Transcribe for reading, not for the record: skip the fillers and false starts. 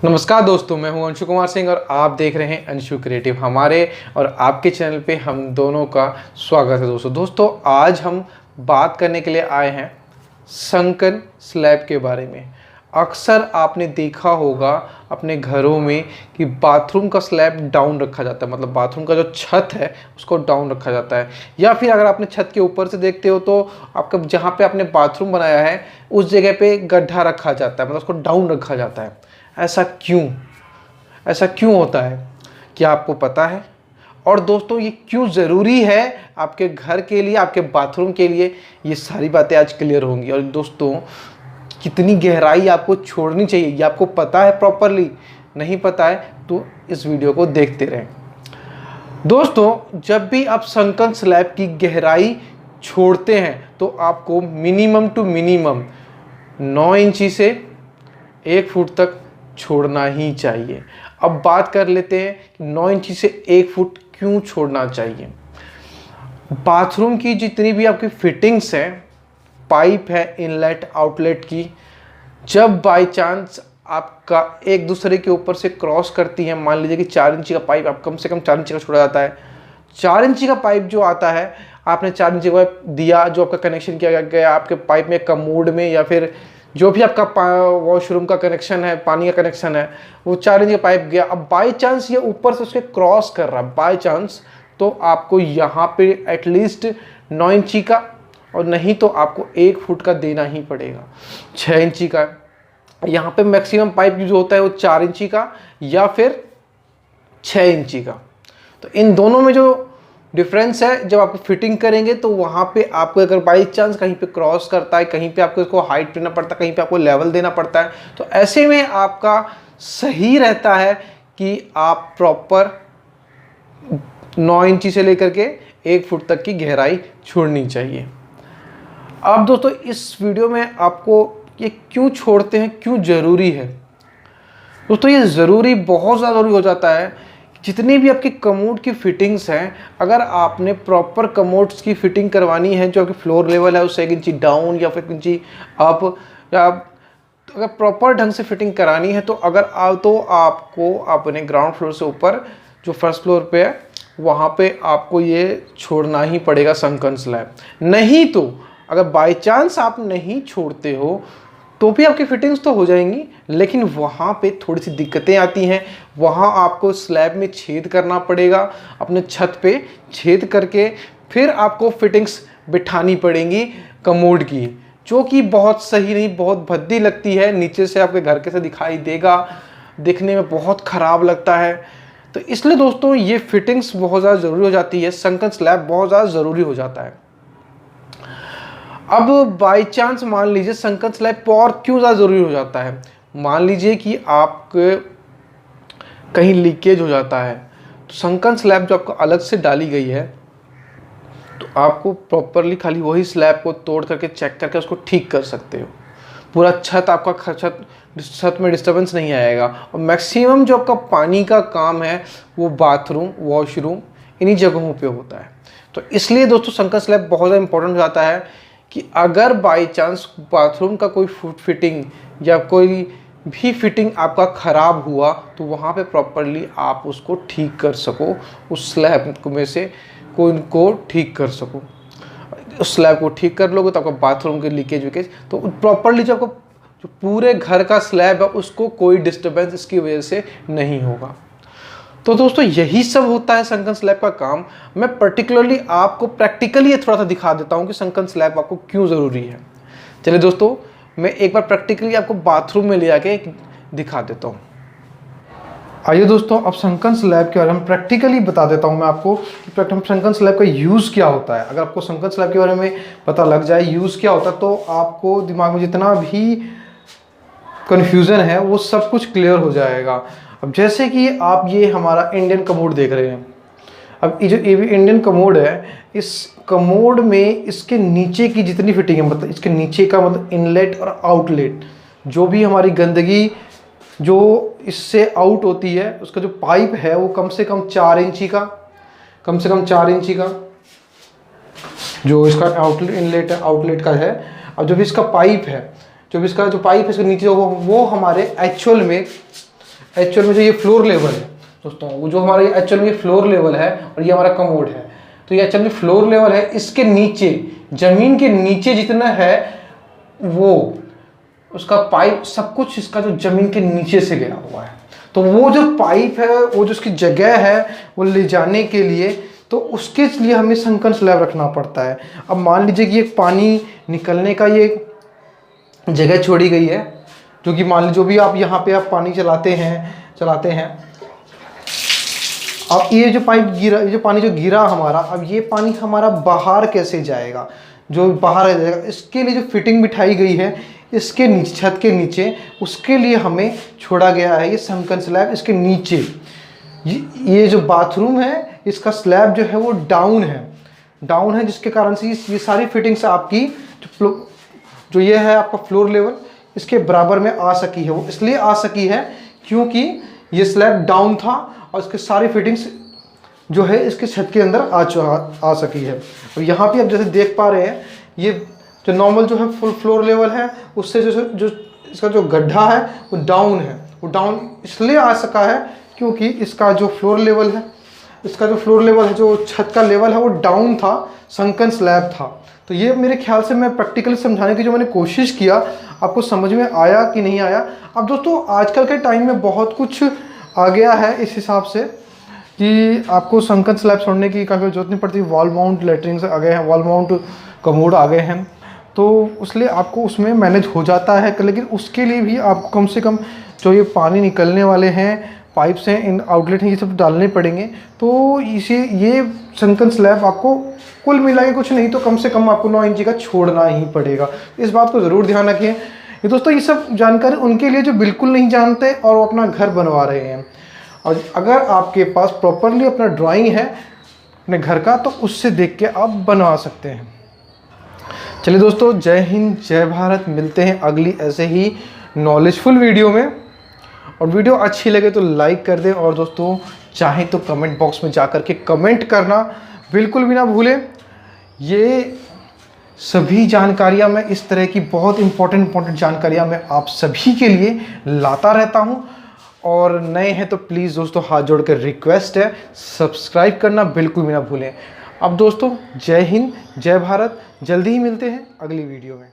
नमस्कार दोस्तों, मैं हूं अंशु कुमार सिंह और आप देख रहे हैं अंशु क्रिएटिव। हमारे और आपके चैनल पे हम दोनों का स्वागत है। दोस्तों आज हम बात करने के लिए आए हैं संकन स्लैब के बारे में। अक्सर आपने देखा होगा अपने घरों में कि बाथरूम का स्लैब डाउन रखा जाता है, मतलब बाथरूम का जो छत है उसको डाउन रखा जाता है। या फिर अगर आपने छत के ऊपर से देखते हो तो आपका जहाँ पे आपने बाथरूम बनाया है उस जगह पे गड्ढा रखा जाता है, मतलब उसको डाउन रखा जाता है। ऐसा क्यों होता है, क्या आपको पता है? और दोस्तों ये क्यों ज़रूरी है आपके घर के लिए, आपके बाथरूम के लिए? ये सारी बातें आज क्लियर होंगी। और दोस्तों कितनी गहराई आपको छोड़नी चाहिए ये आपको पता है प्रॉपरली? नहीं पता है तो इस वीडियो को देखते रहें। दोस्तों जब भी आप संकन स्लैब की गहराई छोड़ते हैं तो आपको मिनिमम टू मिनिमम 9 इंची से 1 फुट तक छोड़ना ही चाहिए। अब बात कर लेते हैं कि 9 इंची से 1 फुट क्यों छोड़ना चाहिए। बाथरूम की जितनी भी आपकी फिटिंग्स हैं, पाइप है इनलेट आउटलेट की, जब बाय चांस आपका एक दूसरे के ऊपर से क्रॉस करती है, मान लीजिए कि 4 इंची का पाइप आप कम से कम 4 इंची का छोड़ा जाता है। 4 इंची का पाइप जो आता है, आपने 4 इंची का पाइप दिया, जो आपका कनेक्शन किया गया आपके पाइप में कमोड में या फिर जो भी आपका वॉशरूम का कनेक्शन है, पानी का कनेक्शन है, वो 4 इंच का पाइप गया। अब बाई चांस ये ऊपर से उसके क्रॉस कर रहा है बाई चांस, तो आपको यहाँ पे एटलीस्ट 9 इंची का और नहीं तो आपको 1 फुट का देना ही पड़ेगा। 6 इंची का यहाँ पे मैक्सिमम पाइप जो होता है वो 4 इंची का या फिर 6 इंची का। तो इन दोनों में जो डिफरेंस है, जब आप फिटिंग करेंगे तो वहाँ पे आपको अगर बाई चांस कहीं पे क्रॉस करता है, कहीं पे आपको इसको हाइट देना पड़ता है, कहीं पे आपको लेवल देना पड़ता है, तो ऐसे में आपका सही रहता है कि आप प्रॉपर 9 इंची से लेकर के 1 फुट तक की गहराई छोड़नी चाहिए। अब दोस्तों इस वीडियो में आपको ये क्यों छोड़ते हैं, क्यों ज़रूरी है। दोस्तों ये ज़रूरी बहुत ज़्यादा ज़रूरी हो जाता है। जितनी भी आपकी कमोड की फिटिंग्स हैं, अगर आपने प्रॉपर कमोड्स की फिटिंग करवानी है, जो आपकी फ्लोर लेवल है उससे 1 इंची डाउन या फिर 1 इंची अप, या अगर प्रॉपर ढंग से फिटिंग करानी है तो आपको अपने ग्राउंड फ्लोर से ऊपर जो फर्स्ट फ्लोर पे है वहाँ पे आपको ये छोड़ना ही पड़ेगा संकन स्लैब। नहीं तो अगर बाई चांस आप नहीं छोड़ते हो तो भी आपकी फिटिंग्स तो हो जाएंगी, लेकिन वहाँ पे थोड़ी सी दिक्कतें आती हैं। वहाँ आपको स्लैब में छेद करना पड़ेगा, अपने छत पे छेद करके फिर आपको फिटिंग्स बिठानी पड़ेंगी कमोड की, जो कि बहुत सही नहीं, बहुत भद्दी लगती है। नीचे से आपके घर कैसे दिखाई देगा, दिखने में बहुत ख़राब लगता है। तो इसलिए दोस्तों ये फिटिंग्स बहुत ज़्यादा ज़रूरी हो जाती है, संकन स्लैब बहुत ज़्यादा ज़रूरी हो जाता है। अब बाई चांस मान लीजिए संकन स्लैब और क्यों ज़्यादा ज़रूरी हो जाता है। मान लीजिए कि आपके कहीं लीकेज हो जाता है, तो संकन स्लैब जो आपको अलग से डाली गई है, तो आपको प्रॉपरली खाली वही स्लैब को तोड़ करके चेक करके उसको ठीक कर सकते हो। पूरा छत आपका छत में डिस्टर्बेंस नहीं आएगा। और मैक्सिमम जो आपका पानी का काम है वो बाथरूम, वॉशरूम, इन्हीं जगहों पे होता है। तो इसलिए दोस्तों संकन स्लैब बहुत ज़्यादा इंपॉर्टेंट हो जाता है कि अगर बाई चांस बाथरूम का कोई फिटिंग या कोई भी फिटिंग आपका ख़राब हुआ तो वहाँ पे प्रॉपरली आप उसको ठीक कर सको, उस स्लैब में से को ठीक कर सको। उस स्लैब को ठीक कर लोगे तो आपका बाथरूम के लीकेज विकेज तो प्रॉपरली जो पूरे घर का स्लैब है उसको कोई डिस्टर्बेंस इसकी वजह से नहीं होगा। तो दोस्तों यही सब होता है संकन स्लैब का काम। मैं पर्टिकुलरली आपको प्रैक्टिकली थोड़ा सा दिखा देता हूँ कि संकन स्लैब आपको क्यों ज़रूरी है। चलिए दोस्तों मैं एक बार प्रैक्टिकली आपको बाथरूम में ले आके दिखा देता हूँ। आइए दोस्तों अब संकन स्लैब के बारे में प्रैक्टिकली बता देता हूँ मैं आपको कि संकन स्लैब का यूज़ क्या होता है। अगर आपको संकन स्लैब के बारे में पता लग जाए यूज़ क्या होता है तो आपको दिमाग में जितना भी कन्फ्यूज़न है वो सब कुछ क्लियर हो जाएगा। अब जैसे कि आप ये हमारा इंडियन कमोड देख रहे हैं। अब ये जो इंडियन कमोड है, इस कमोड में इसके नीचे की जितनी फिटिंग है, मतलब इसके नीचे का मतलब इनलेट और आउटलेट, जो भी हमारी गंदगी जो इससे आउट होती है उसका जो पाइप है वो कम से कम 4 इंची का, जो इसका आउटलेट इनलेट आउटलेट का है। और जो भी इसका पाइप है, जो भी इसका जो पाइप है इसके नीचे वो हमारे एक्चुअल में एक्चुअल में जो ये फ्लोर लेवल है दोस्तों, वो जो हमारा एक्चुअल में फ्लोर लेवल है और ये हमारा कमोड है, तो ये एक्चुअल में फ्लोर लेवल है। इसके नीचे, जमीन के नीचे जितना है वो उसका पाइप सब कुछ इसका जो जमीन के नीचे से गया हुआ है, तो वो जो पाइप है, वो जो उसकी जगह है वो ले जाने के लिए, तो उसके लिए हमें संकन स्लैब रखना पड़ता है। अब मान लीजिए कि एक पानी निकलने का ये जगह छोड़ी गई है, जो कि मान लीजिए जो भी आप यहाँ पे आप पानी चलाते हैं, अब ये जो पाइप गिरा, ये जो पानी जो गिरा हमारा, अब ये पानी हमारा बाहर कैसे जाएगा, जो बाहर आ जाएगा, इसके लिए जो फिटिंग बिठाई गई है इसके नीचे, छत के नीचे, उसके लिए हमें छोड़ा गया है ये संकन स्लैब। इसके नीचे ये जो बाथरूम है इसका स्लैब जो है वो डाउन है, जिसके कारण से ये सारी फिटिंग्स आपकी जो ये है आपका फ्लोर लेवल इसके बराबर में आ सकी है। वो इसलिए आ सकी है क्योंकि ये स्लैब डाउन था और इसके सारी फिटिंग्स जो है इसके छत के अंदर आ सकी है। और यहाँ पे आप जैसे देख पा रहे हैं, ये जो नॉर्मल जो है फुल फ्लोर लेवल है, उससे जो इसका जो गड्ढा है वो डाउन है। वो डाउन इसलिए आ सका है क्योंकि इसका जो फ्लोर लेवल है, जो छत का लेवल है वो डाउन था, संकन स्लैब था। तो ये मेरे ख्याल से मैं प्रैक्टिकली समझाने की जो मैंने कोशिश किया, आपको समझ में आया कि नहीं आया। अब दोस्तों आजकल के टाइम में बहुत कुछ आ गया है इस हिसाब से कि आपको संकन स्लैब छोड़ने की काफ़ी जरूरत नहीं पड़ती। वॉल माउंट लेटरिन आ गए हैं, वॉल माउंट कमोड आ गए हैं, तो इसलिए आपको उसमें मैनेज हो जाता है। लेकिन उसके लिए भी आपको कम से कम जो ये पानी निकलने वाले हैं, पाइप्स हैं, इन आउटलेट हैं, ये सब डालने पड़ेंगे। तो ये संकन स्लैब आपको कुल मिला के कुछ नहीं तो कम से कम आपको 9 इंची का छोड़ना ही पड़ेगा। इस बात को ज़रूर ध्यान रखिए। ये दोस्तों ये सब जानकारी उनके लिए जो बिल्कुल नहीं जानते और वो अपना घर बनवा रहे हैं। और अगर आपके पास प्रॉपरली अपना ड्राइंग है अपने घर का, तो उससे देख के आप बनवा सकते हैं। चलिए दोस्तों, जय हिंद, जय भारत। मिलते हैं अगली ऐसे ही नॉलेजफुल वीडियो में। और वीडियो अच्छी लगे तो लाइक कर दें, और दोस्तों चाहे तो कमेंट बॉक्स में जाकर के कमेंट करना बिल्कुल भी ना भूलें। ये सभी जानकारियाँ मैं इस तरह की बहुत इंपॉर्टेंट जानकारियाँ मैं आप सभी के लिए लाता रहता हूँ। और नए हैं तो प्लीज़ दोस्तों हाथ जोड़ कर रिक्वेस्ट है, सब्सक्राइब करना बिल्कुल भी ना भूलें। अब दोस्तों जय हिंद, जय भारत। जल्दी ही मिलते हैं अगली वीडियो में।